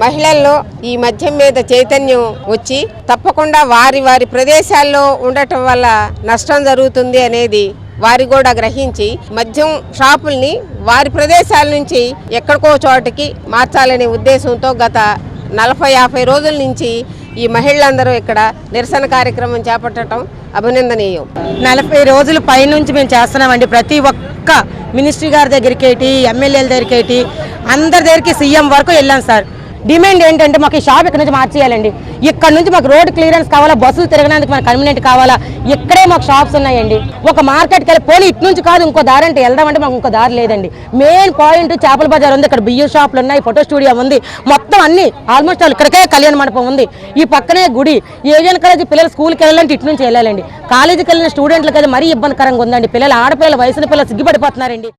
మహిళల్లో ఈ మద్యం మీద చైతన్యం వచ్చి తప్పకుండా వారి వారి ప్రదేశాల్లో ఉండటం వల్ల నష్టం జరుగుతుంది అనేది వారి కూడా గ్రహించి మద్యం షాపుల్ని వారి ప్రదేశాల నుంచి ఎక్కడికో చోటకి మార్చాలనే ఉద్దేశంతో గత 40-50 రోజుల నుంచి ఈ మహిళలందరూ ఇక్కడ నిరసన కార్యక్రమం చేపట్టడం అభినందనీయం. 40 రోజుల పైనుంచి మేము చేస్తున్నామండి. ప్రతి ఒక్క మినిస్ట్రీ గారి దగ్గరికి ఎమ్మెల్యేల దగ్గరికి అందరి దగ్గరికి సీఎం వరకు వెళ్ళాం సార్. డిమాండ్ ఏంటంటే మాకు ఈ షాప్ ఇక్కడ నుంచి మార్చేయాలండి. ఇక్కడ నుంచి మాకు రోడ్ క్లియరెన్స్ కావాలా, బస్సులు తిరగడానికి మనకు కన్వీనియంట్ కావాలా. ఇక్కడే మాకు షాప్స్ ఉన్నాయండి. ఒక మార్కెట్కి వెళ్ళి పోనీ ఇటు నుంచి కాదు ఇంకో దారి అంటే వెళ్దామంటే మాకు ఇంకో దారి లేదండి. మెయిన్ పాయింట్ చేపల బజార్ ఉంది, ఇక్కడ బియ్యం షాపులు ఉన్నాయి, ఫోటో స్టూడియో ఉంది, మొత్తం అన్ని ఆల్మోస్ట్ ఇక్కడికే కళ్యాణ మండపం ఉంది, ఈ పక్కనే గుడి. ఏజెన్ కాలేజీ పిల్లలు స్కూల్కి వెళ్ళాలంటే ఇటు నుంచి వెళ్ళాలండి. కాలేజీకి వెళ్ళిన స్టూడెంట్లకి అది మరీ ఇబ్బందికరంగా ఉందండి. పిల్లలు ఆడపిల్లలు వయసుల పిల్లలు సిగ్గుపడిపోతున్నారండి.